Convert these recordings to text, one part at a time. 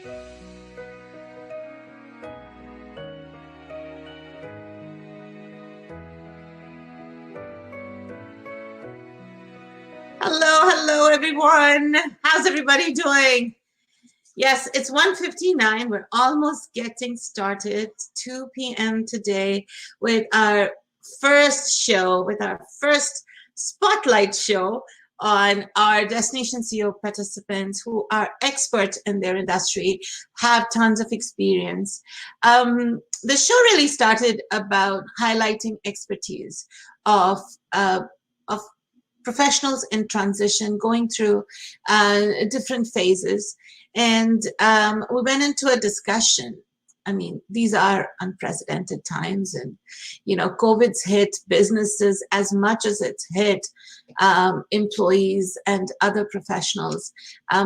Hello, everyone. How's everybody doing? Yes, it's 1:59. We're almost getting started, 2 p.m. today with our first show, with our first spotlight show on our Destination CEO participants who are experts in their industry, have tons of experience. The show really started about highlighting expertise of professionals in transition, going through different phases. And we went into a discussion. I mean, these are unprecedented times, and COVID's hit businesses as much as it's hit employees and other professionals.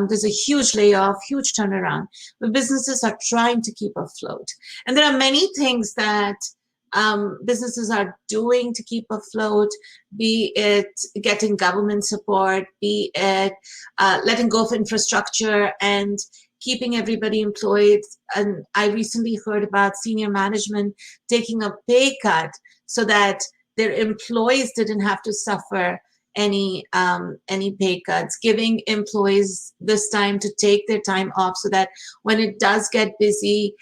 There's a huge layoff, huge turnaround, but businesses are trying to keep afloat. And there are many things that businesses are doing to keep afloat, be it getting government support, be it letting go of infrastructure and keeping everybody employed. And I recently heard about senior management taking a pay cut so that their employees didn't have to suffer any pay cuts, giving employees this time to take their time off so that when it does get busy,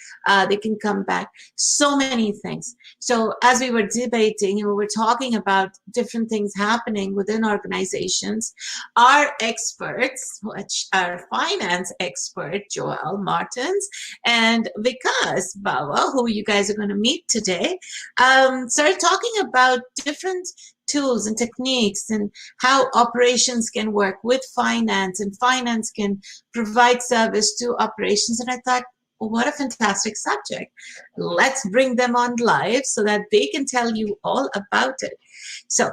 they can come back. So many things. So as we were debating, we were talking about different things happening within organizations. Our experts, which are finance expert, Joel Martins and Vikas Bawa, who you guys are going to meet today, started talking about different tools and techniques and how operations can work with finance, and finance can provide service to operations. And I thought, well, what a fantastic subject. Let's bring them on live so that they can tell you all about it. So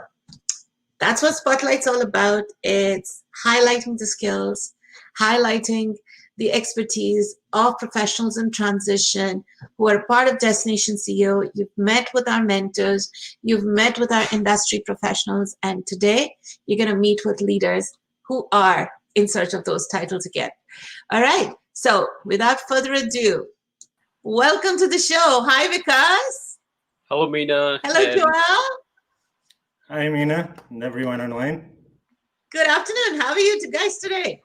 that's what Spotlight's all about. It's highlighting the skills, highlighting the expertise of professionals in transition who are part of Destination CEO. You've met with our mentors, you've met with our industry professionals, and today you're going to meet with leaders who are in search of those titles again. All right, so without further ado, welcome to the show. Hi, Vikas. Hello, Meena. Hello, Joel. Hi, Meena, and everyone online. Good afternoon. How are you guys today?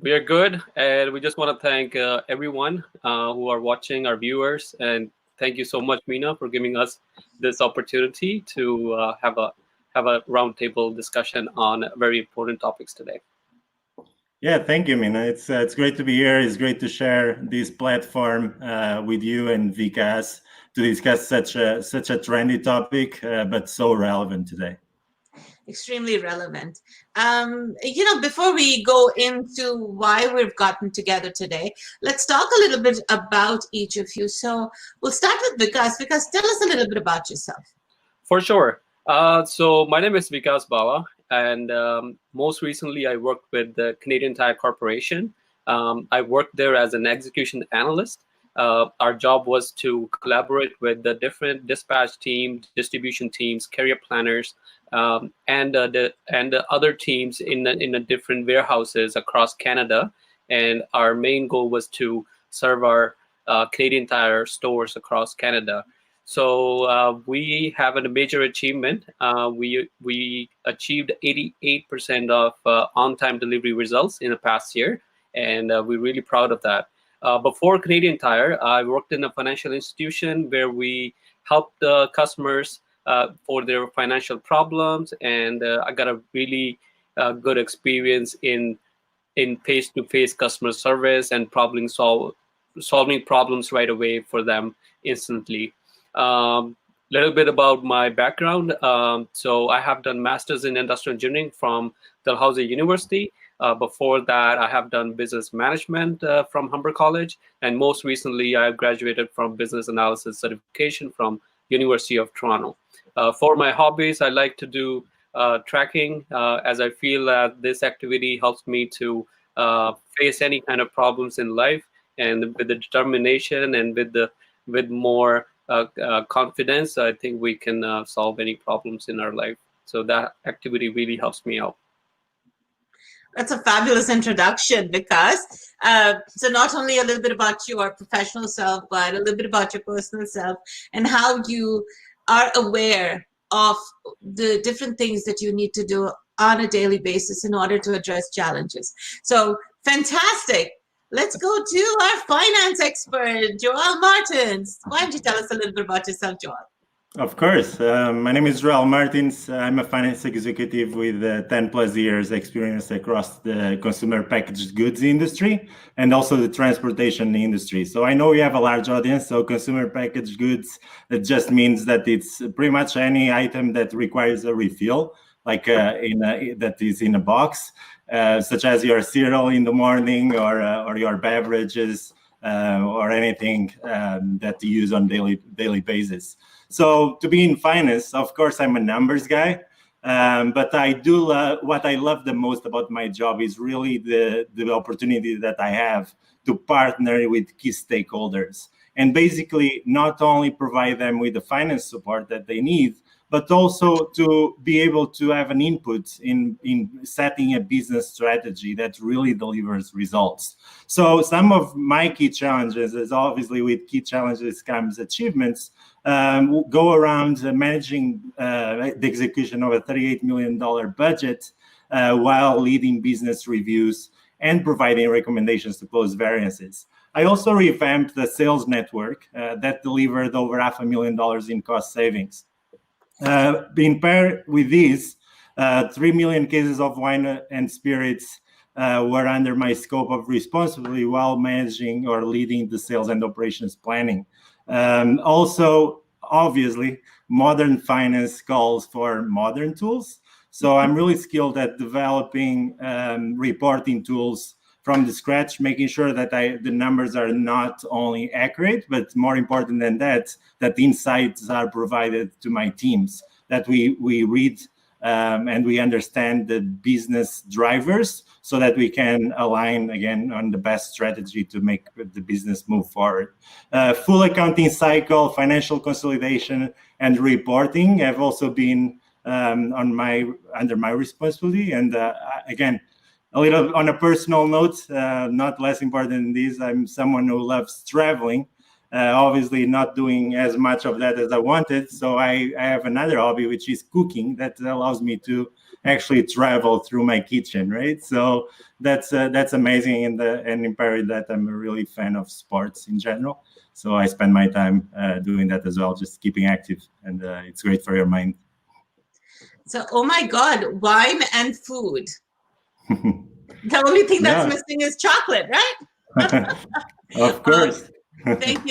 We are good, and we just want to thank everyone who are watching, our viewers, and thank you so much, Meena, for giving us this opportunity to have a roundtable discussion on very important topics today. Yeah, thank you, Meena. It's great to be here. It's great to share this platform with you and Vikas to discuss such a trendy topic, but so relevant today. Extremely relevant. Before we go into why we've gotten together today, let's talk a little bit about each of you. So we'll start with Vikas. Vikas, tell us a little bit about yourself. For sure. So my name is Vikas Bawa, and most recently I worked with the Canadian Tire Corporation. I worked there as an execution analyst. Our job was to collaborate with the different dispatch teams, distribution teams, carrier planners, and the other teams in the different warehouses across Canada. And our main goal was to serve our Canadian Tire stores across Canada. So we have a major achievement. We achieved 88% of on-time delivery results in the past year, and we're really proud of that. Before Canadian Tire, I worked in a financial institution where we helped the customers for their financial problems, and I got a really good experience in face-to-face customer service and solving problems right away for them instantly. Little bit about my background. So I have done Masters in Industrial Engineering from Dalhousie University. Before that, I have done business management from Humber College, and most recently, I graduated from business analysis certification from University of Toronto. For my hobbies, I like to do tracking, as I feel that this activity helps me to face any kind of problems in life, and with the determination and with more confidence, I think we can solve any problems in our life. So that activity really helps me out. That's a fabulous introduction, because so not only a little bit about your professional self, but a little bit about your personal self and how you are aware of the different things that you need to do on a daily basis in order to address challenges. So fantastic. Let's go to our finance expert, Joel Martins. Why don't you tell us a little bit about yourself, Joel? Of course. My name is Joel Martins. I'm a finance executive with 10 plus years experience across the consumer packaged goods industry and also the transportation industry. So I know we have a large audience. So consumer packaged goods, it just means that it's pretty much any item that requires a refill, like that is in a box, such as your cereal in the morning or your beverages or anything that you use on daily basis. So to be in finance, of course, I'm a numbers guy, but I do what I love the most about my job is really the opportunity that I have to partner with key stakeholders and basically not only provide them with the finance support that they need, but also to be able to have an input in setting a business strategy that really delivers results. So some of my key challenges, is obviously with key challenges comes achievements, go around managing the execution of a $38 million budget while leading business reviews and providing recommendations to close variances. I also revamped the sales network that delivered over $500,000 in cost savings. In pair with these, 3 million cases of wine and spirits were under my scope of responsibility while managing or leading the sales and operations planning. Also, obviously, modern finance calls for modern tools. So I'm really skilled at developing reporting tools from the scratch, making sure that the numbers are not only accurate, but more important than that, that the insights are provided to my teams, that we read and we understand the business drivers so that we can align again on the best strategy to make the business move forward. Full accounting cycle, financial consolidation, and reporting have also been under my responsibility. And again, a little on a personal note, not less important than this, I'm someone who loves traveling. Obviously not doing as much of that as I wanted. So I have another hobby, which is cooking, that allows me to actually travel through my kitchen, right? So that's amazing. And in parallel that, I'm a really fan of sports in general. So I spend my time doing that as well, just keeping active. And it's great for your mind. So, oh my God, wine and food. The only thing that's missing is chocolate, right? Of course. Thank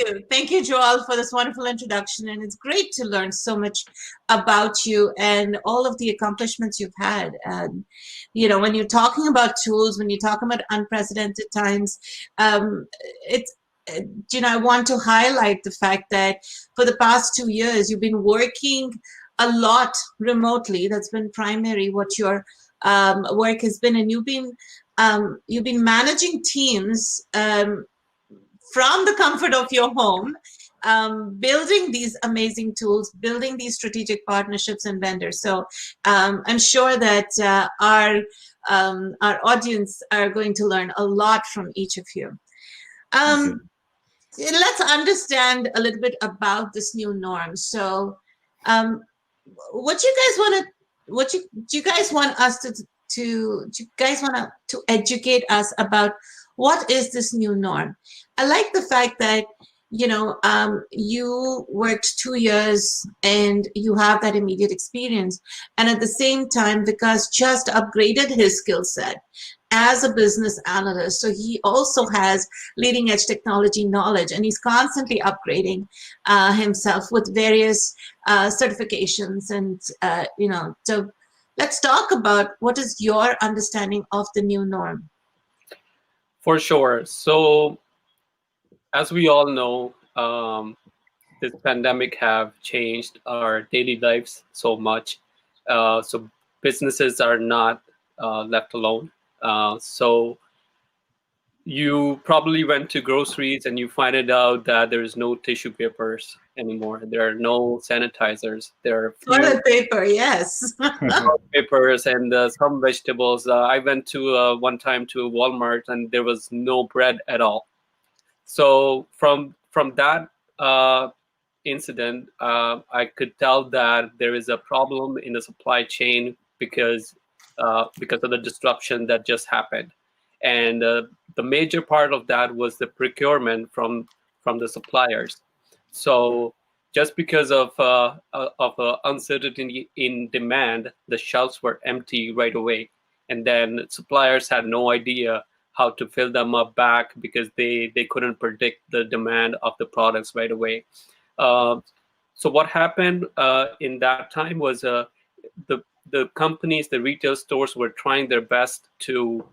you, Joel, for this wonderful introduction. And it's great to learn so much about you and all of the accomplishments you've had. And, when you're talking about tools, when you're talking about unprecedented times, I want to highlight the fact that for the past 2 years, you've been working a lot remotely. That's been primary what your work has been, and you've been managing teams from the comfort of your home, building these amazing tools, building these strategic partnerships and vendors. So I'm sure that our audience are going to learn a lot from each of you. Let's understand a little bit about this new norm. So what do you guys want us to educate us about what is this new norm? I like the fact that, you worked 2 years and you have that immediate experience. And at the same time, Vikas just upgraded his skill set as a business analyst. So he also has leading edge technology knowledge, and he's constantly upgrading himself with various certifications. And, so let's talk about what is your understanding of the new norm. For sure. So, as we all know, this pandemic have changed our daily lives so much. So businesses are not left alone. So you probably went to groceries and you find it out that there is no tissue papers anymore. There are no sanitizers. There are few Toilet paper, yes. papers and some vegetables. I went to one time to Walmart and there was no bread at all. So from that incident, I could tell that there is a problem in the supply chain because of the disruption that just happened, and the major part of that was the procurement from the suppliers. So just because of uncertainty in demand, the shelves were empty right away, and then suppliers had no idea how to fill them up back because they couldn't predict the demand of the products right away. Uh, so what happened in that time was the companies, the retail stores were trying their best to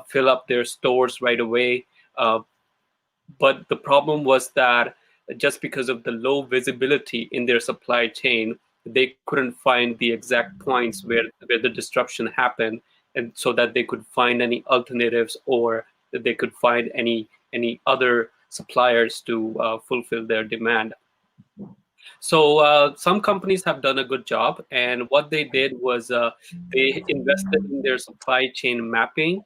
fill up their stores right away. Uh, but the problem was that just because of the low visibility in their supply chain, they couldn't find the exact points where the disruption happened, and so that they could find any alternatives or that they could find any other suppliers to fulfill their demand. So some companies have done a good job, and what they did was they invested in their supply chain mapping,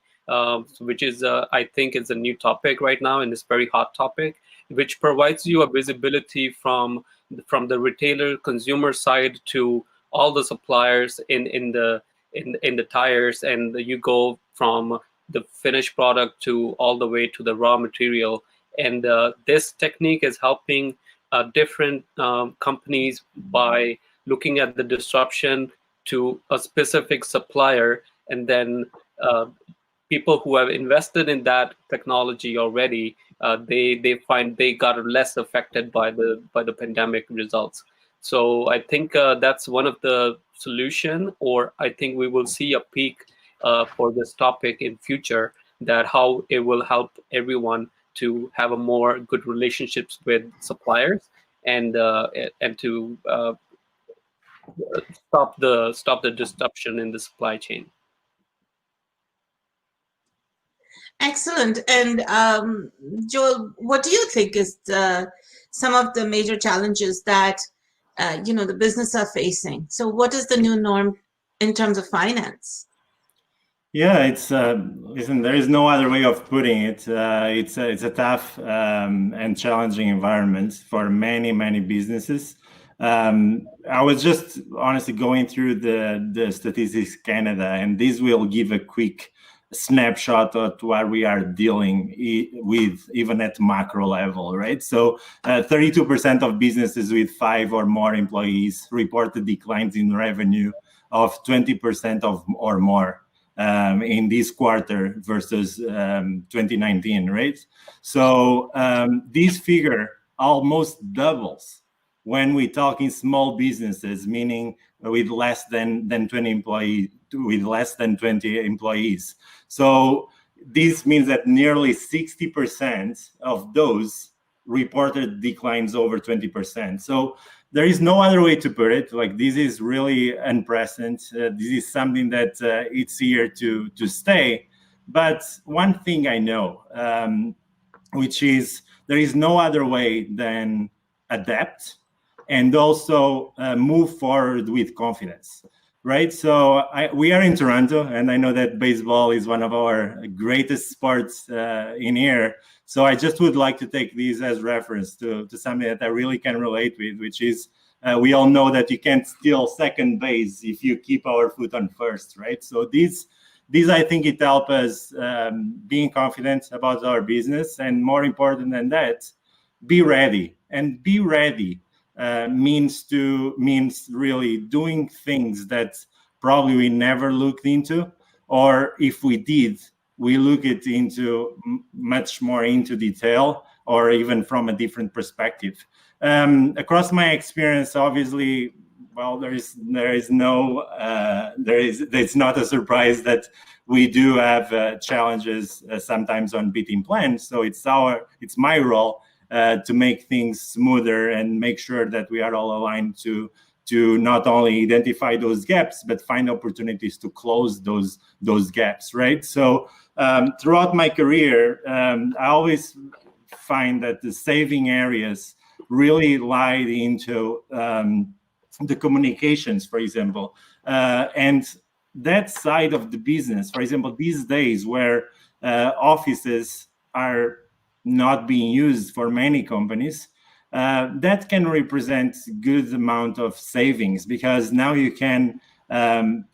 which is I think is a new topic right now, and it's very hot topic, which provides you a visibility from the retailer consumer side to all the suppliers in the tires, and you go from the finished product to all the way to the raw material. And this technique is helping different companies by looking at the disruption to a specific supplier, and then people who have invested in that technology already, they find they got less affected by the pandemic results. So I think that's one of the solution, or I think we will see a peak for this topic in future, that how it will help everyone to have a more good relationships with suppliers, and to stop the disruption in the supply chain. Excellent. And Joel, what do you think is some of the major challenges that the business are facing? So what is the new norm in terms of finance? Yeah, it's listen. There is no other way of putting it. It's a tough and challenging environment for many businesses. I was just honestly going through the Statistics Canada, and this will give a quick snapshot of what we are dealing with, even at macro level, right? So 32% of businesses with 5 or more employees reported declines in revenue of 20% or more in this quarter versus 2019, right? So this figure almost doubles when we talk in small businesses, meaning with less than 20 employees. So this means that nearly 60% of those reported declines over 20%. So there is no other way to put it. Like, this is really unprecedented. This is something that it's here to stay. But one thing I know, which is there is no other way than adapt and also move forward with confidence, right? So we are in Toronto, and I know that baseball is one of our greatest sports in here. So I just would like to take these as reference to something that I really can relate with, which is we all know that you can't steal second base if you keep our foot on first, right? So these I think it helps us being confident about our business, and more important than that, be ready. And be ready means really doing things that probably we never looked into, or if we did, we look it into much more into detail, or even from a different perspective. Across my experience, obviously, well, it's not a surprise that we do have challenges sometimes on beating plans. So it's my role to make things smoother and make sure that we are all aligned to not only identify those gaps, but find opportunities to close those gaps, right? So throughout my career, I always find that the saving areas really lied into the communications, for example, and that side of the business, for example, these days where offices are not being used for many companies, that can represent good amount of savings, because now you can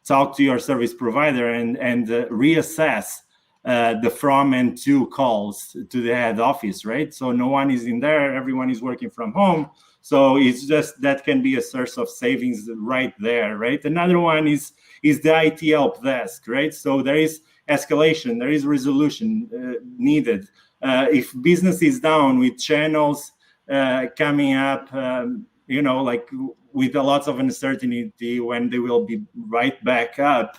talk to your service provider and reassess the from and to calls to the head office, right? So no one is in there, everyone is working from home. So it's just, that can be a source of savings right there, right? Another one is the IT help desk, right? So there is escalation, there is resolution needed. If business is down with channels coming up, like with a lot of uncertainty when they will be right back up,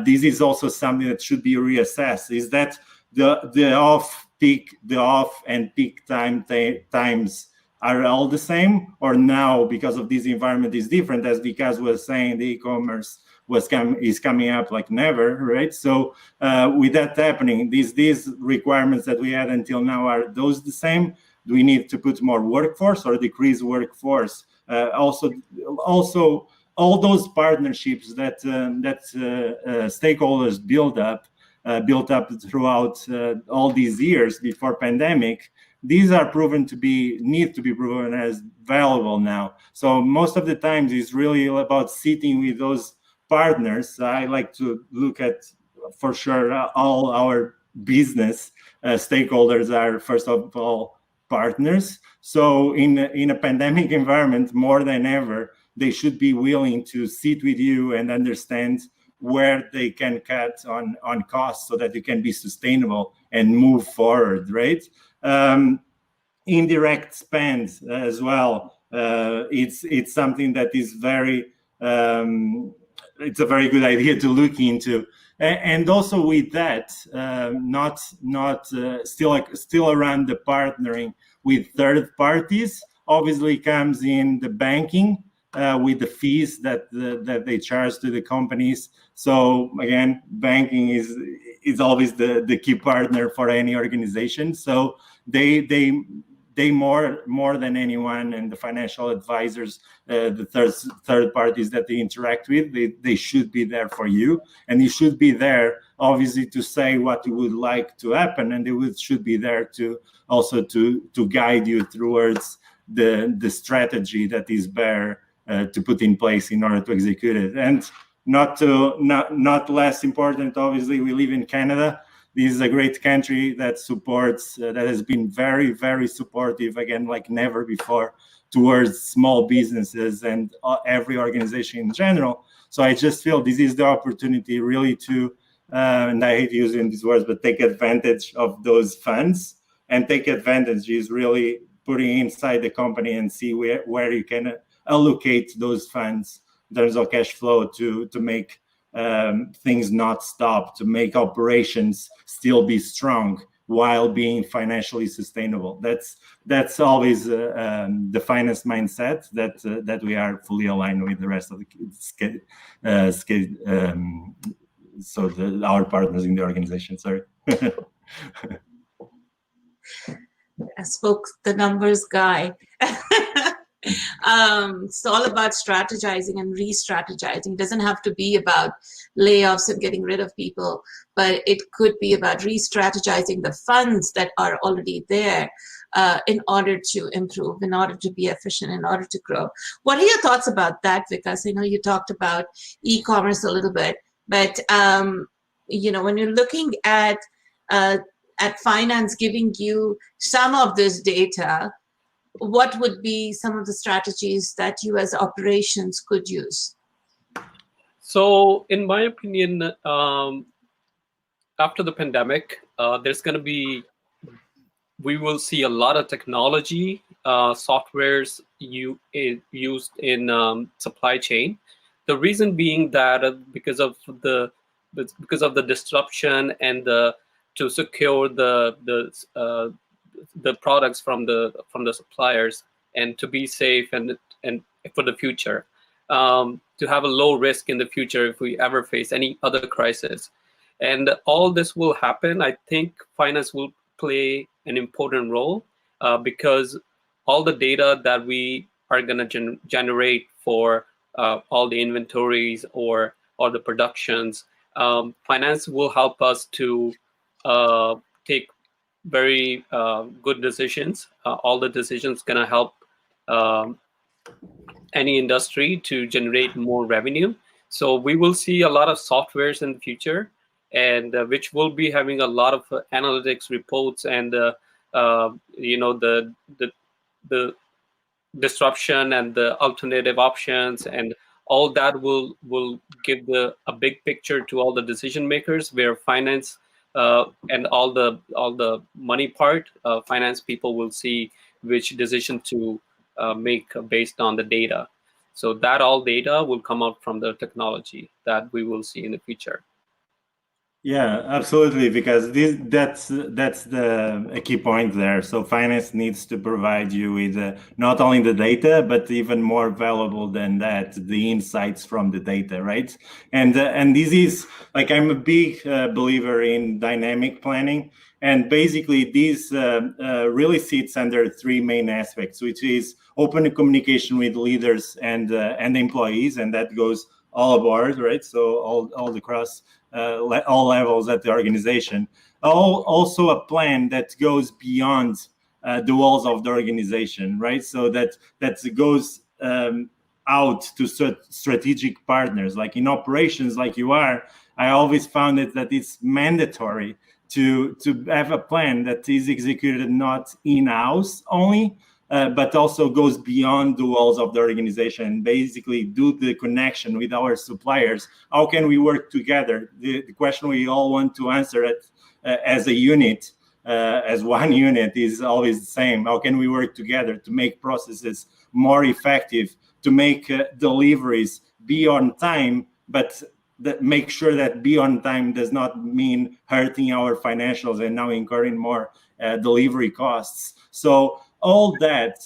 this is also something that should be reassessed. Is that the off and peak times are all the same, or now because of this environment is different, as Vikas was saying, the e-commerce is coming up like never, right? So with that happening, these requirements that we had until now, are those the same? Do we need to put more workforce or decrease workforce? Also, all those partnerships that stakeholders built up throughout all these years before pandemic, these are need to be proven as valuable now. So most of the times it's really about sitting with those partners. I like to look at, for sure, all our business stakeholders are, first of all, partners. So in a pandemic environment, more than ever, they should be willing to sit with you and understand where they can cut on costs so that you can be sustainable and move forward, right? Indirect spend as well. It's something that is it's a very good idea to look into. And also with that, still around the partnering with third parties, obviously comes in the banking with the fees that they charge to the companies. So again, banking is always the key partner for any organization. So they more than anyone, and the financial advisors, the third parties that they interact with, they should be there for you, and you should be there obviously to say what you would like to happen, and they should be there to also to guide you towards the strategy that is better to put in place in order to execute it. And not less important, obviously, we live in Canada. This is a great country that supports, that has been very, very supportive, again, like never before, towards small businesses and every organization in general. So I just feel this is the opportunity really to, and I hate using these words, but take advantage of those funds. And take advantage is really putting inside the company and see where you can allocate those funds in terms of cash flow to make things not stop, to make operations still be strong while being financially sustainable. That's always the finance mindset that we are fully aligned with the rest of the our partners in the organization. Sorry. I spoke the numbers guy. It's all about strategizing and re-strategizing. It doesn't have to be about layoffs and getting rid of people, but it could be about re-strategizing the funds that are already there in order to improve, in order to be efficient, in order to grow. What are your thoughts about that, Vikas? I know you talked about e-commerce a little bit, but when you're looking at finance giving you some of this data, what would be some of the strategies that you as operations could use? So in my opinion, after the pandemic, we will see a lot of technology softwares used in supply chain. The reason being that because of the disruption and to secure the products from the suppliers, and to be safe and for the future, to have a low risk in the future if we ever face any other crisis. And all this will happen. I think finance will play an important role because all the data that we are going to generate for all the inventories or the productions, finance will help us to take very good decisions. All the decisions going to help any industry to generate more revenue. So we will see a lot of softwares in the future, and which will be having a lot of analytics reports and the disruption and the alternative options, and all that will give a big picture to all the decision makers, where finance and all the money part, finance people will see which decision to make based on the data. So that all data will come out from the technology that we will see in the future. Yeah, absolutely, because that's a key point there. So finance needs to provide you with not only the data, but even more valuable than that, the insights from the data, right? And this is like, I'm a big believer in dynamic planning, and basically this really sits under three main aspects, which is open communication with leaders and employees, and that goes all aboard, right? So all across all levels at the organization. Also a plan that goes beyond the walls of the organization, right? So that goes out to strategic partners, like in operations, like you are. I always found it that it's mandatory to have a plan that is executed not in-house only, but also goes beyond the walls of the organization, basically do the connection with our suppliers. How can we work together? The question we all want to answer it as a unit, as one unit, is always the same. How can we work together to make processes more effective, to make deliveries be on time, but make sure that be on time does not mean hurting our financials and now incurring more delivery costs. So all that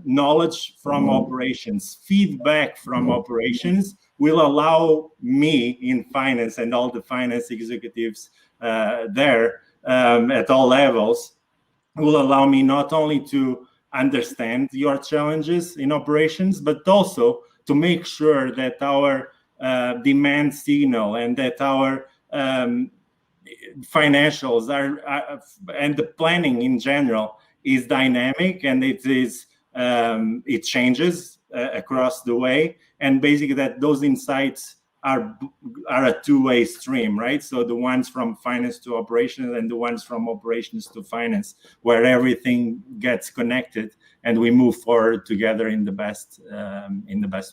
knowledge from operations, feedback from operations, will allow me in finance and all the finance executives there at all levels, will allow me not only to understand your challenges in operations, but also to make sure that our demand signal and that our financials are and the planning in general is dynamic, and it changes across the way, and basically that those insights are a two-way stream, right? So the ones from finance to operations and the ones from operations to finance, where everything gets connected and we move forward together in the best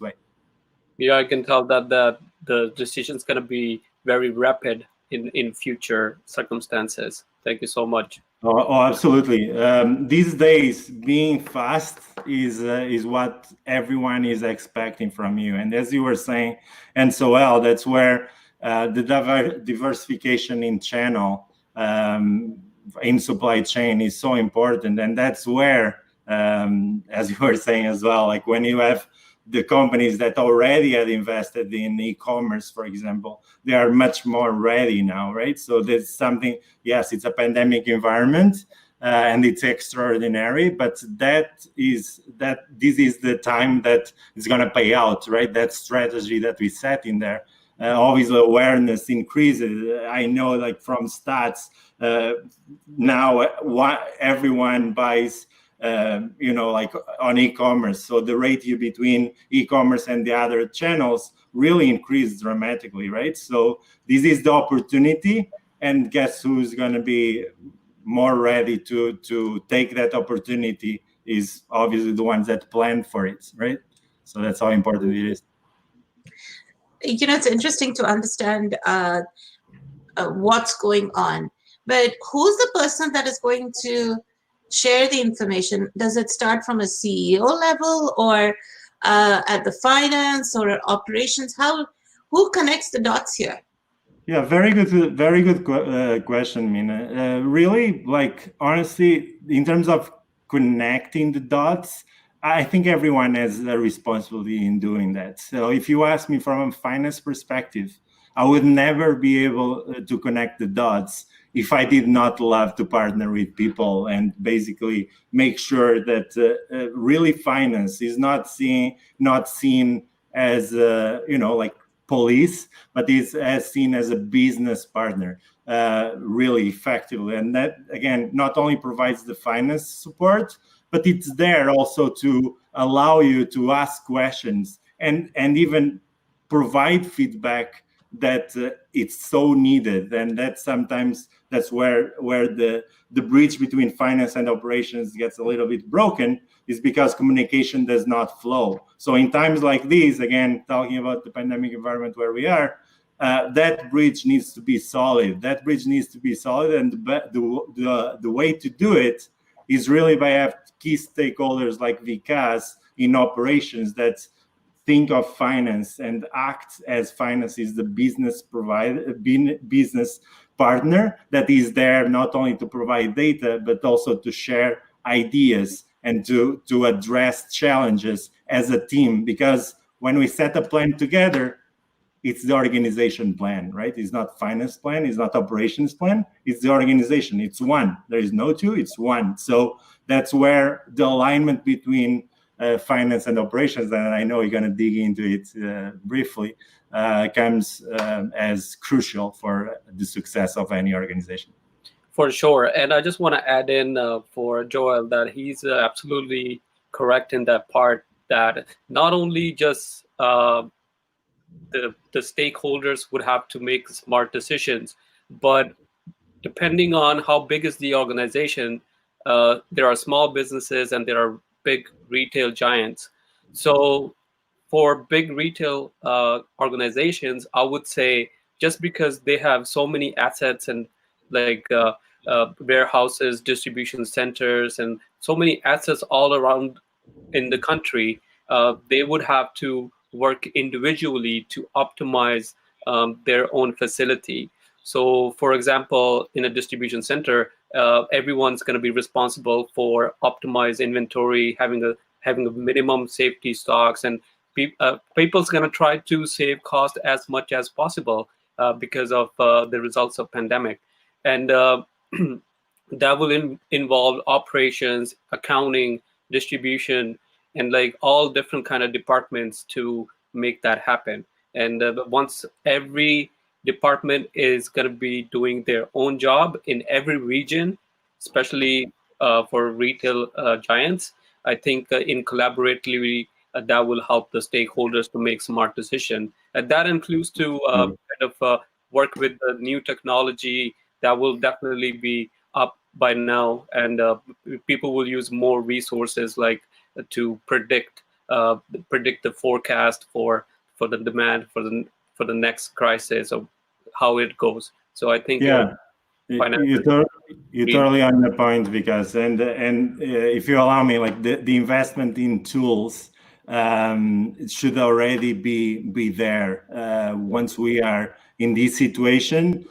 way. Yeah, I can tell that the decision is going to be very rapid in future circumstances. Thank you so much. Oh, absolutely. These days, being fast is what everyone is expecting from you. And as you were saying, and so well, that's where the diversification in channel, in supply chain, is so important. And that's where, as you were saying as well, like when you have the companies that already had invested in e-commerce, for example, they are much more ready now, right? So there's something, yes, it's a pandemic environment and it's extraordinary, but this is the time that is going to pay out, right? That strategy that we set in there. Obviously, awareness increases. I know, like from stats, now everyone buys like on e-commerce. So the ratio between e-commerce and the other channels really increased dramatically, right? So this is the opportunity, and guess who's going to be more ready to take that opportunity is obviously the ones that plan for it, right? So that's how important it is. It's interesting to understand what's going on, but who's the person that is going to share the information? Does it start from a CEO level, or at the finance or operations? Who connects the dots here? Yeah, very good question, Mina. Really, like, honestly, in terms of connecting the dots, I think everyone has a responsibility in doing that. So if you ask me from a finance perspective, I would never be able to connect the dots if I did not love to partner with people and basically make sure that really finance is not seen as like police, but is as seen as a business partner really effectively. And that, again, not only provides the finance support, but it's there also to allow you to ask questions and even provide feedback that it's so needed. And that sometimes that's where the bridge between finance and operations gets a little bit broken, is because communication does not flow. So in times like these, again, talking about the pandemic environment where we are, that bridge needs to be solid. That bridge needs to be solid, and the way to do it is really by having key stakeholders like Vikas in operations that think of finance and act as finance is the business business partner that is there not only to provide data, but also to share ideas and to address challenges as a team. Because when we set a plan together, it's the organization plan, right? It's not finance plan, it's not operations plan, it's the organization. It's one. There is no two, it's one. So that's where the alignment between finance and operations, and I know you're going to dig into it briefly, comes as crucial for the success of any organization. For sure. And I just want to add in for Joel that he's absolutely correct in that part, that not only just the stakeholders would have to make smart decisions, but depending on how big is the organization, there are small businesses and there are big retail giants. So for big retail organizations, I would say just because they have so many assets and like warehouses, distribution centers, and so many assets all around in the country, they would have to work individually to optimize their own facility. So, for example, in a distribution center, everyone's going to be responsible for optimized inventory, having a minimum safety stocks, and people's going to try to save cost as much as possible because of the results of pandemic, and that will involve operations, accounting, distribution, and like all different kind of departments to make that happen. And once every department is going to be doing their own job in every region, especially for retail giants, I think in collaboratively that will help the stakeholders to make smart decisions. And that includes to kind of work with the new technology that will definitely be up by now, and people will use more resources like to predict the forecast for the demand for the next crisis of how it goes. So I think you're totally on the point, because and if you allow me, like the investment in tools it should already be there once we are in this situation.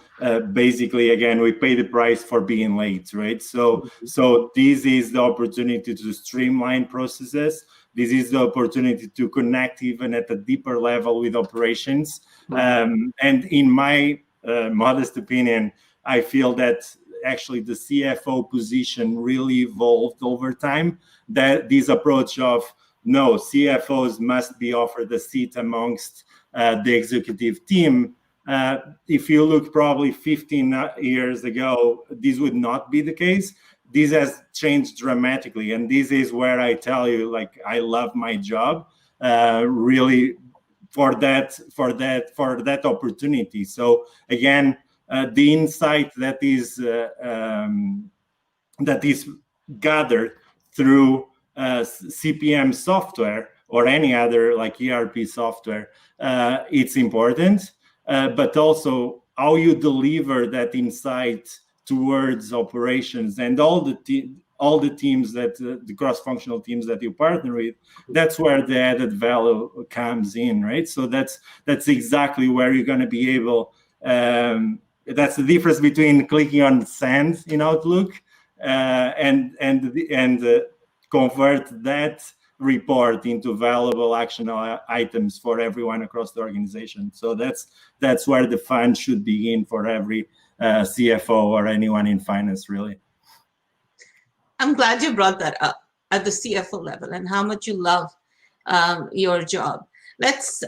Basically, again, we pay the price for being late, right? So this is the opportunity to streamline processes. This is the opportunity to connect even at a deeper level with operations. And in my modest opinion, I feel that actually the CFO position really evolved over time. That this approach of no, CFOs must be offered a seat amongst the executive team. If you look probably 15 years ago, this would not be the case. This has changed dramatically, and this is where I tell you, like, I love my job, really, for that opportunity. So again, the insight that is gathered through CPM software or any other like ERP software, it's important. But also how you deliver that insight towards operations and all the teams that the cross-functional teams that you partner with. That's where the added value comes in, right? So that's exactly where you're going to be able. That's the difference between clicking on send in Outlook and convert that report into valuable action items for everyone across the organization. So that's where the fun should begin for every CFO or anyone in finance, really. I'm glad you brought that up at the CFO level and how much you love your job. Let's,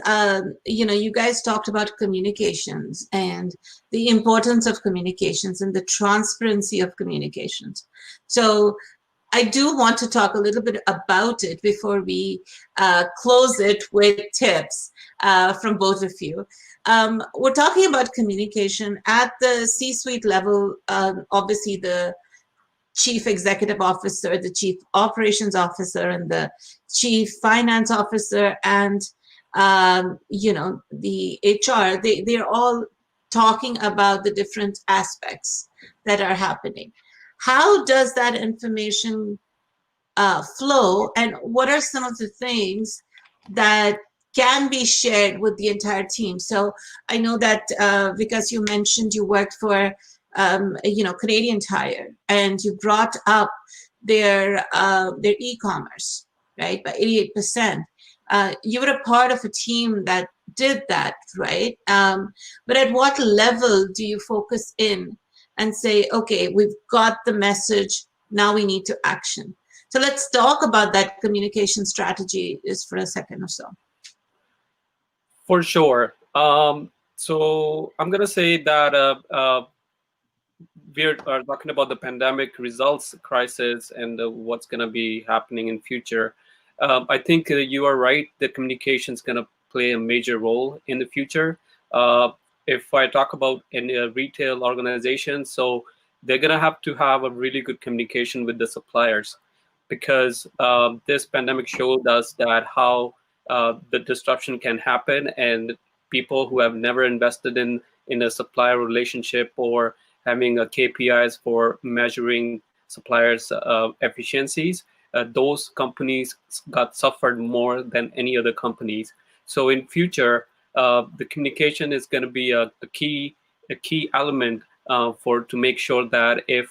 you guys talked about communications and the importance of communications and the transparency of communications. So I do want to talk a little bit about it before we close it with tips from both of you. We're talking about communication at the C-suite level. Obviously, the chief executive officer, the chief operations officer, and the chief finance officer, and the HR. They're all talking about the different aspects that are happening. How does that information flow, and what are some of the things that can be shared with the entire team? So I know that because you mentioned you worked for Canadian Tire, and you brought up their e-commerce, right, by 88%. You were a part of a team that did that, right? But at what level do you focus in and say, okay, we've got the message, now we need to action? So let's talk about that communication strategy just for a second or so. For sure. So I'm going to say that we're talking about the pandemic results crisis and what's going to be happening in future. I think you are right. The communication is going to play a major role in the future. If I talk about in a retail organization, so they're going to have a really good communication with the suppliers, because this pandemic showed us that how the disruption can happen, and people who have never invested in a supplier relationship or having a KPIs for measuring suppliers' efficiencies, those companies got suffered more than any other companies. So in future, the communication is going to be a key element to make sure that if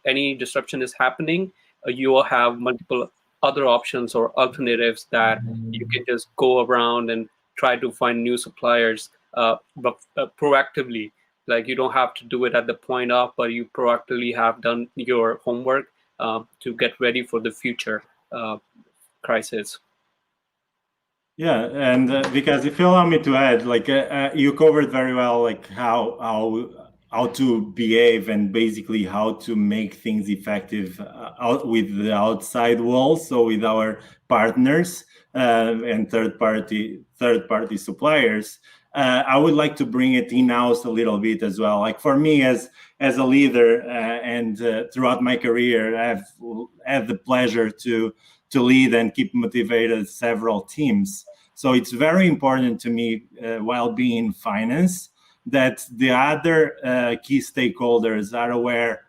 any disruption is happening, you will have multiple other options or alternatives that you can just go around and try to find new suppliers, but proactively. Like, you don't have to do it at the point of, but you proactively have done your homework to get ready for the future crisis. Yeah, and because if you allow me to add, like you covered very well, like how to behave and basically how to make things effective out with the outside walls, so with our partners and third party suppliers. I would like to bring it in-house a little bit as well. Like, for me as a leader and throughout my career, I've had the pleasure to lead and keep motivated several teams. So it's very important to me while being in finance that the other key stakeholders are aware,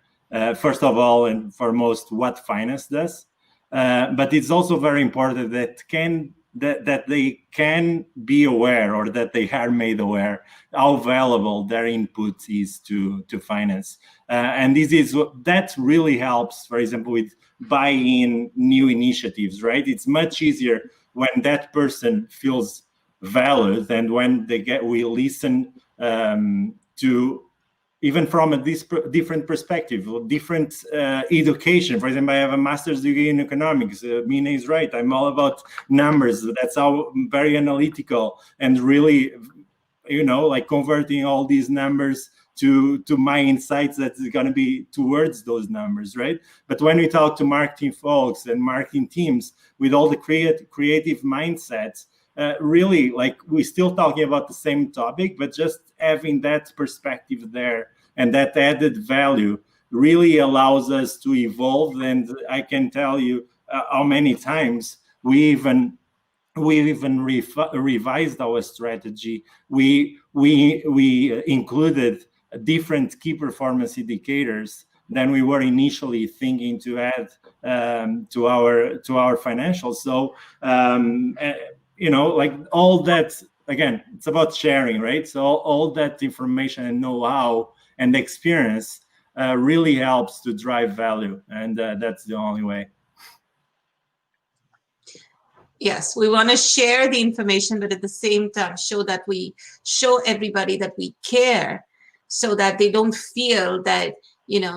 first of all and foremost, what finance does. But it's also very important that they can be aware, or that they are made aware, how valuable their input is to finance. And that really helps, for example, with buying new initiatives, right? It's much easier when that person feels valued, and when we listen to, even from a different perspective, different education. For example, I have a master's degree in economics. Mina is right. I'm all about numbers. That's how I'm very analytical, and really, like converting all these numbers to my insights that's going to be towards those numbers, right? But when we talk to marketing folks and marketing teams with all the creative mindsets, really, like, we're still talking about the same topic, but just having that perspective there and that added value really allows us to evolve. And I can tell you how many times we even revised our strategy. We included different key performance indicators than we were initially thinking to add to our financials. So like, all that, again, it's about sharing, right? So all that information and know-how and experience really helps to drive value, and that's the only way. Yes, we want to share the information, but at the same time show everybody that we care, so that they don't feel that,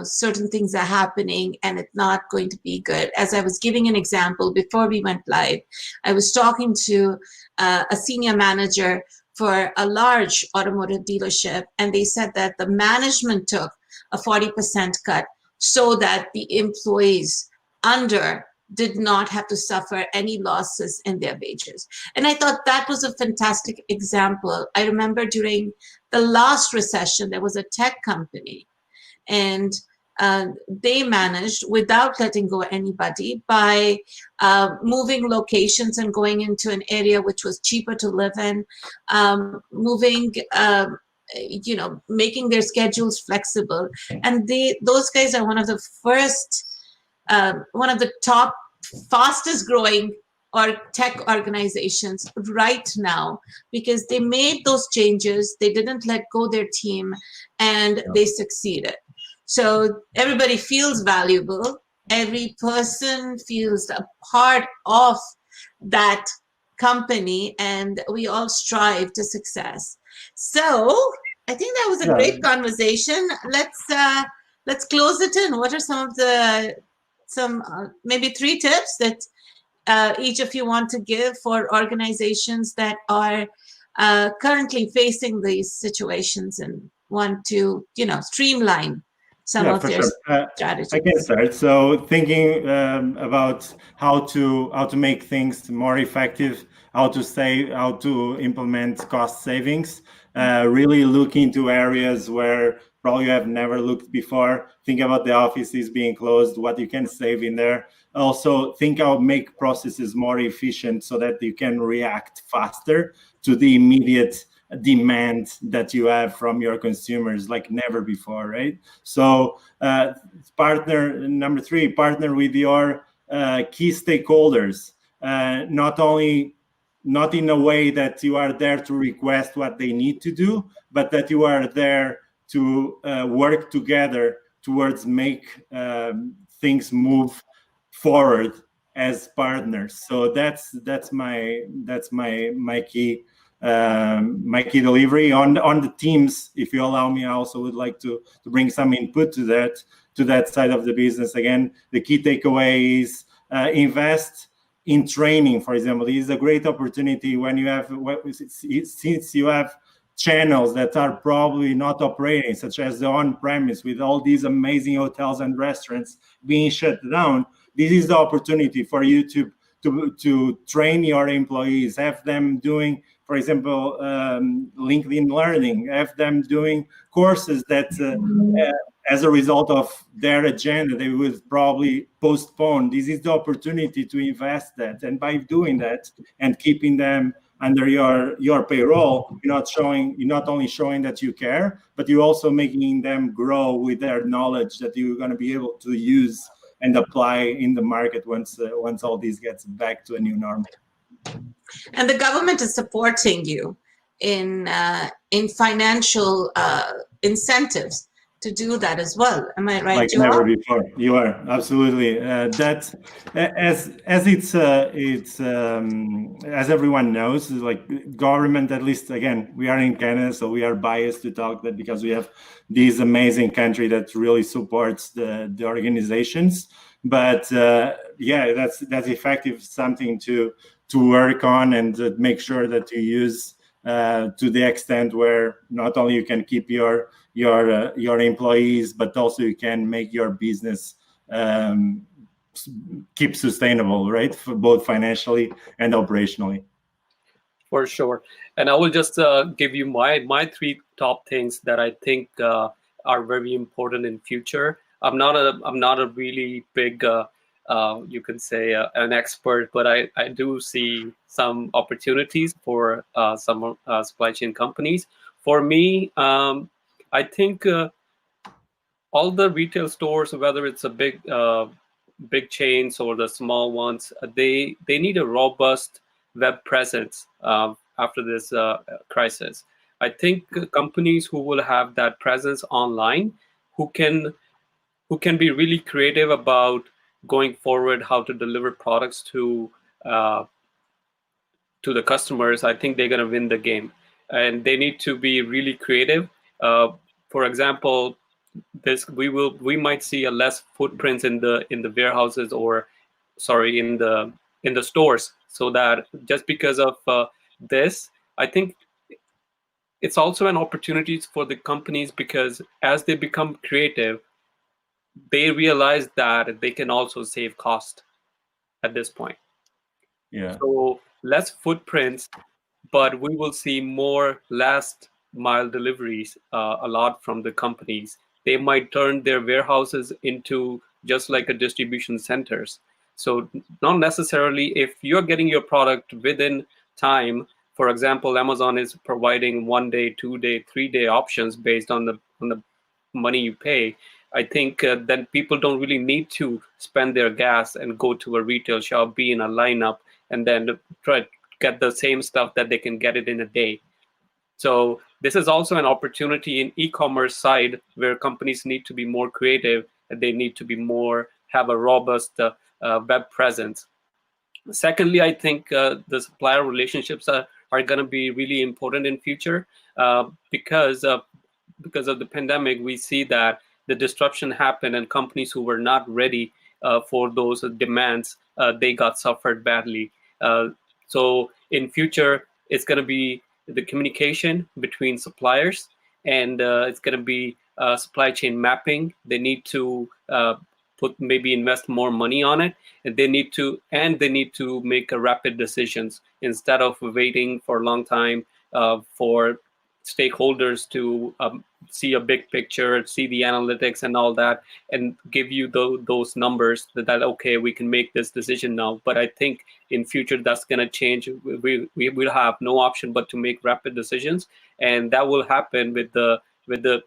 certain things are happening and it's not going to be good. As I was giving an example before we went live, I was talking to a senior manager for a large automotive dealership, and they said that the management took a 40% cut so that the employees under did not have to suffer any losses in their wages. And I thought that was a fantastic example. I remember during the last recession, there was a tech company, and they managed, without letting go anybody, by moving locations and going into an area which was cheaper to live in, making their schedules flexible. And those guys are one of the top fastest growing or tech organizations right now, because they made those changes, they didn't let go their team, and they succeeded. So everybody feels valuable, every person feels a part of that company, and we all strive to success. So I think that was a great conversation. Let's close it in. What are maybe 3 tips that each of you want to give for organizations that are currently facing these situations and want to, streamline some of their strategies? I can start. So thinking about how to make things more effective, how to implement cost savings, really look into areas where probably you have never looked before. Think about the offices being closed, what you can save in there. Also think how make processes more efficient so that you can react faster to the immediate demand that you have from your consumers like never before, right? So number 3, partner with your key stakeholders, not in a way that you are there to request what they need to do, but that you are there to work together towards make things move forward as partners. So that's my key delivery on the teams. If you allow me, I also would like to bring some input to that side of the business. Again, the key takeaway is invest in training. For example, this is a great opportunity when you have, since you have channels that are probably not operating, such as the on-premise, with all these amazing hotels and restaurants being shut down. This is the opportunity for you to train your employees, have them doing, for example, LinkedIn Learning, have them doing courses that as a result of their agenda, they would probably postpone. This is the opportunity to invest that. And by doing that and keeping them under your payroll, you're not only showing that you care, but you're also making them grow with their knowledge that you're going to be able to use and apply in the market once all this gets back to a new normal. And the government is supporting you in financial incentives to do that as well. Am I right, like Joel? Never before. You are absolutely. That as it's as everyone knows, is like government. At least again, we are in Canada, so we are biased to talk that because we have this amazing country that really supports the organizations. But that's effective, something to work on and make sure that you use to the extent where not only you can keep your employees, but also you can make your business keep sustainable, right? For both financially and operationally. For sure. And I will just give you my 3 top things that I think are very important in future. I'm not a really big you can say an expert, but I do see some opportunities for some supply chain companies. For me, I think all the retail stores, whether it's a big chains or the small ones, they need a robust web presence after this crisis. I think companies who will have that presence online, who can be really creative about going forward, how to deliver products to to the customers, I think they're going to win the game. And they need to be really creative. For example, we might see a less footprints in the warehouses, or sorry, in the stores. So that just because of this, I think it's also an opportunity for the companies, because as they become creative, they realize that they can also save cost at this point. Yeah. So less footprints, but we will see more last mile deliveries a lot from the companies. They might turn their warehouses into just like a distribution centers. So not necessarily if you're getting your product within time. For example, Amazon is providing 1 day, 2 day, 3 day options based on the money you pay. I think then people don't really need to spend their gas and go to a retail shop, be in a lineup, and then try to get the same stuff that they can get it in a day. So this is also an opportunity in e-commerce side where companies need to be more creative, and they need to be more, have a robust web presence. Secondly, I think the supplier relationships are going to be really important in future, because of the pandemic. We see that the disruption happened, and companies who were not ready for those demands, they got suffered badly. So in future, it's going to be the communication between suppliers, and it's going to be supply chain mapping. They need to maybe invest more money on it, and they need to make a rapid decisions instead of waiting for a long time for stakeholders to see a big picture, see the analytics and all that, and give you those numbers that okay, we can make this decision now. But I think in future that's going to change. We will have no option but to make rapid decisions, and that will happen with the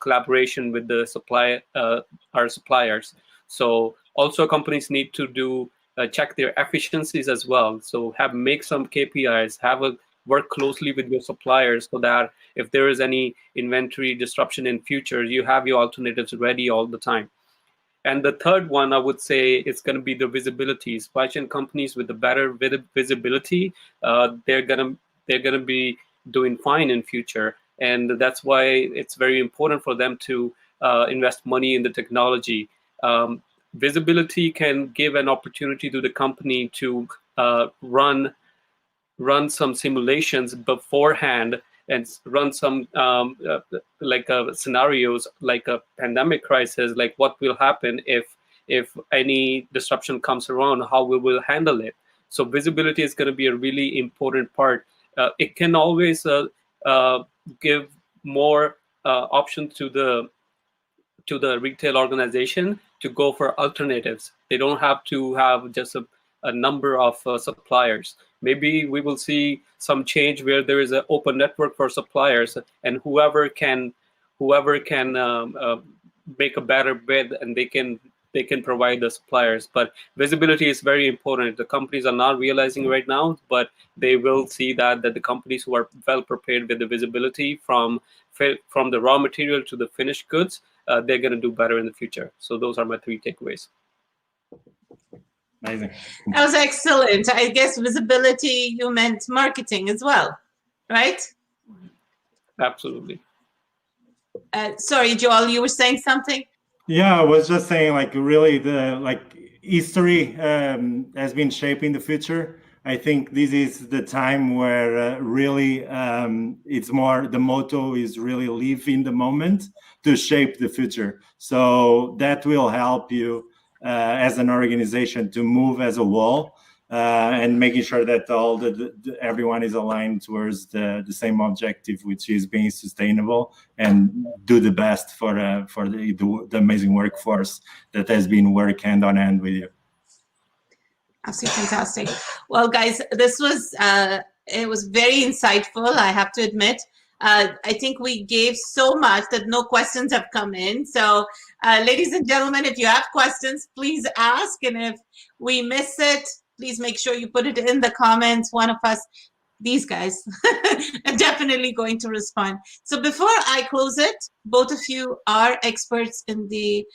collaboration with the our suppliers. So also companies need to do check their efficiencies as well. So make some KPIs, work closely with your suppliers, so that if there is any inventory disruption in future, you have your alternatives ready all the time. And the third one, I would say, it's going to be the visibility. Supply chain companies with the better visibility, they're gonna be doing fine in future, and that's why it's very important for them to invest money in the technology. Visibility can give an opportunity to the company to run some simulations beforehand, and run some scenarios like a pandemic crisis, like what will happen if any disruption comes around, how we will handle it. So visibility is going to be a really important part. It can always give more option to the retail organization to go for alternatives. They don't have to have just a number of suppliers. Maybe we will see some change where there is an open network for suppliers, and whoever can make a better bid, and they can provide the suppliers. But visibility is very important. The companies are not realizing right now, but they will see that the companies who are well prepared with the visibility from the raw material to the finished goods, they're going to do better in the future. So those are my 3 takeaways. Amazing. That was excellent. I guess visibility, you meant marketing as well, right? Absolutely. Sorry, Joel, you were saying something? Yeah, I was just saying, really history has been shaping the future. I think this is the time where really it's more, the motto is really live in the moment to shape the future. So that will help you as an organization to move as a whole, and making sure that everyone is aligned towards the same objective, which is being sustainable and do the best for the amazing workforce that has been working hand on hand with you. Absolutely fantastic. Well, guys, this was it was very insightful, I have to admit. I think we gave so much that no questions have come in. So, ladies and gentlemen, if you have questions, please ask. And if we miss it, please make sure you put it in the comments. One of us, these guys, are definitely going to respond. So before I close it, both of you are experts in the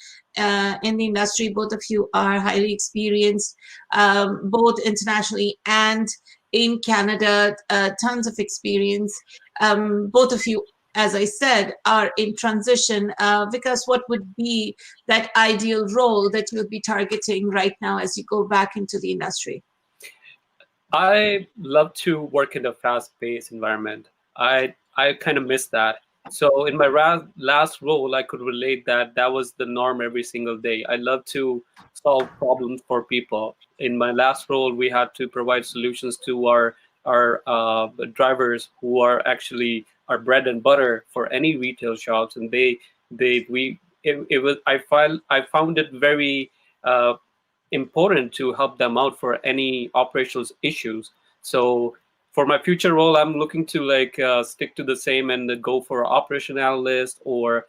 industry. Both of you are highly experienced, both internationally and in Canada, tons of experience. Both of you, as I said, are in transition. Because what would be that ideal role that you'll be targeting right now as you go back into the industry? I love to work in a fast-paced environment. I kind of miss that. So in my last role, I could relate that that was the norm every single day. I love to solve problems for people. In my last role, we had to provide solutions to our drivers who are actually our bread and butter for any retail shops, and it was I found it very important to help them out for any operational issues. So for my future role, I'm looking to stick to the same and go for operation analyst or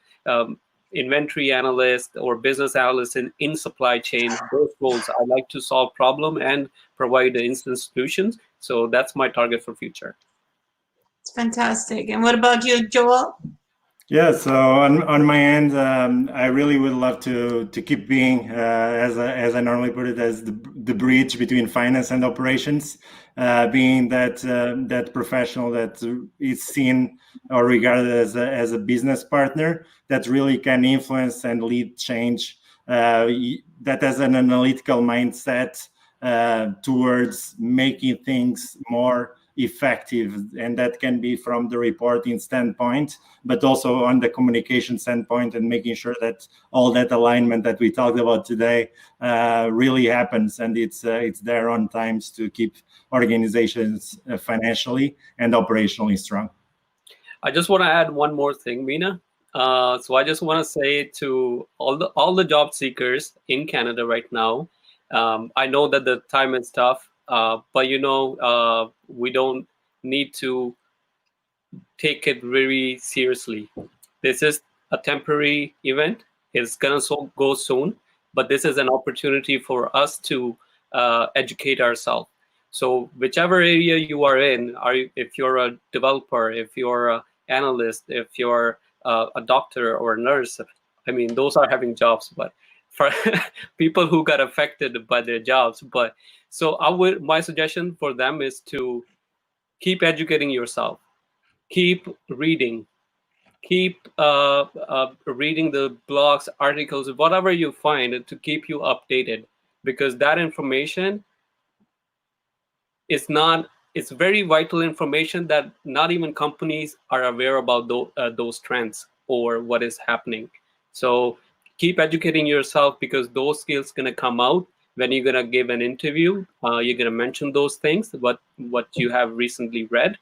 inventory analyst or business analyst in supply chain. Those roles, I like to solve problem and provide the instant solutions. So that's my target for future. It's fantastic. And what about you, Joel? Yeah, so on my end, I really would love to keep being, as I normally put it, as the bridge between finance and operations, being that professional that is seen or regarded as a business partner that really can influence and lead change, that has an analytical mindset towards making things more effective, and that can be from the reporting standpoint, but also on the communication standpoint, and making sure that all that alignment that we talked about today really happens, and it's there on times to keep organizations financially and operationally strong. I just want to add one more thing, Meena. So I just want to say to all the job seekers in Canada right now, I know that the time is tough. But we don't need to take it very seriously. This is a temporary event. It's gonna go soon, but this is an opportunity for us to educate ourselves. So whichever area you are in, if you're a developer, if you're an analyst, if you're a doctor or a nurse, I mean, those are having jobs, but for people who got affected by their jobs. But so my suggestion for them is to keep educating yourself, keep reading, keep reading the blogs, articles, whatever you find to keep you updated, because that information is it's very vital information that not even companies are aware about those trends or what is happening. So keep educating yourself, because those skills gonna come out when you're gonna give an interview. You're gonna mention those things, what you have recently read.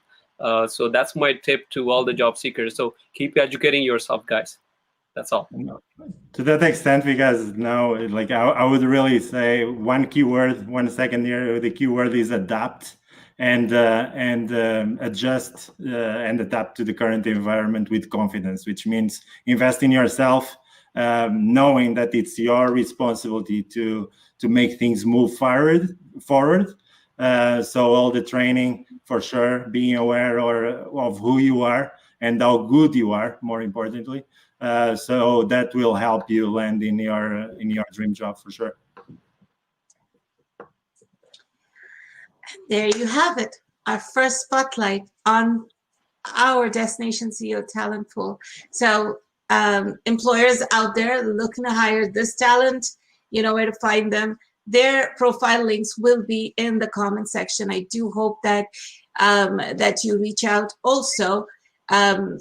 So that's my tip to all the job seekers. So keep educating yourself, guys. That's all. To that extent, because now, like I would really say one keyword, 1 second here, the keyword is adapt and adjust and adapt to the current environment with confidence, which means invest in yourself, knowing that it's your responsibility to make things move forward. So all the training, for sure, being aware of who you are and how good you are, more importantly. So that will help you land in your dream job for sure. There you have it, our first spotlight on our Destination CEO talent pool. So employers out there looking to hire this talent, you know where to find them. Their profile links will be in the comment section. I do hope that that you reach out. Also,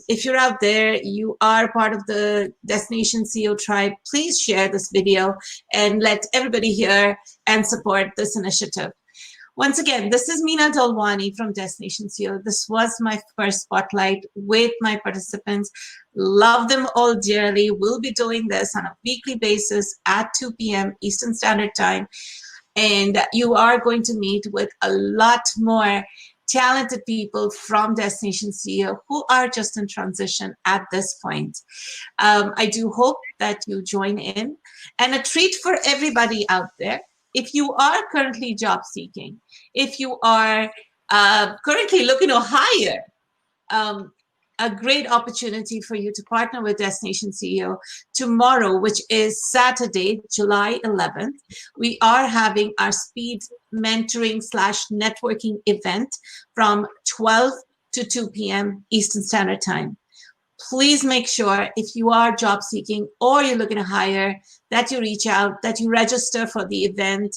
if you're out there, you are part of the Destination CEO tribe, please share this video and let everybody hear and support this initiative. Once again, this is Meena Dalwani from Destination CEO. This was my first spotlight with my participants. Love them all dearly. We'll be doing this on a weekly basis at 2 p.m. Eastern Standard Time. And you are going to meet with a lot more talented people from Destination CEO who are just in transition at this point. I do hope that you join in. And a treat for everybody out there, if you are currently job seeking, if you are currently looking to hire, a great opportunity for you to partner with Destination CEO. Tomorrow, which is Saturday, July 11th, we are having our speed mentoring / networking event from 12 to 2 p.m. Eastern Standard Time. Please make sure if you are job seeking or you're looking to hire that you reach out, that you register for the event.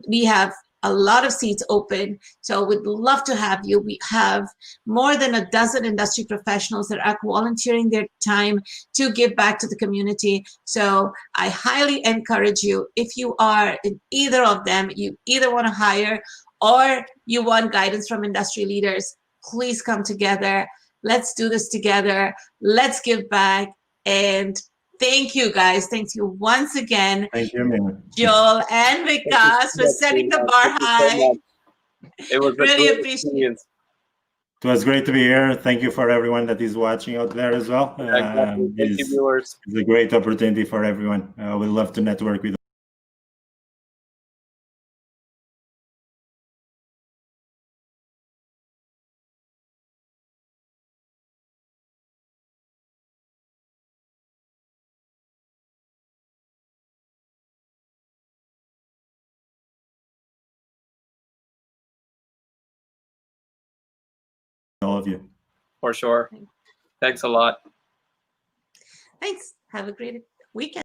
We have a lot of seats open, so we'd love to have you. We have more than a dozen industry professionals that are volunteering their time to give back to the community. So I highly encourage you, if you are in either of them, you either want to hire or you want guidance from industry leaders, please come together. Let's do this together. Let's give back. And thank you, guys. Thank you once again. Thank you, Mina. Joel and Vikas for setting the bar high. It was really great appreciate experience. It was great to be here. Thank you for everyone that is watching out there as well. Exactly. Thank you, viewers. It's a great opportunity for everyone. We love to network with all of you. For sure. Thanks a lot. Thanks. Have a great weekend.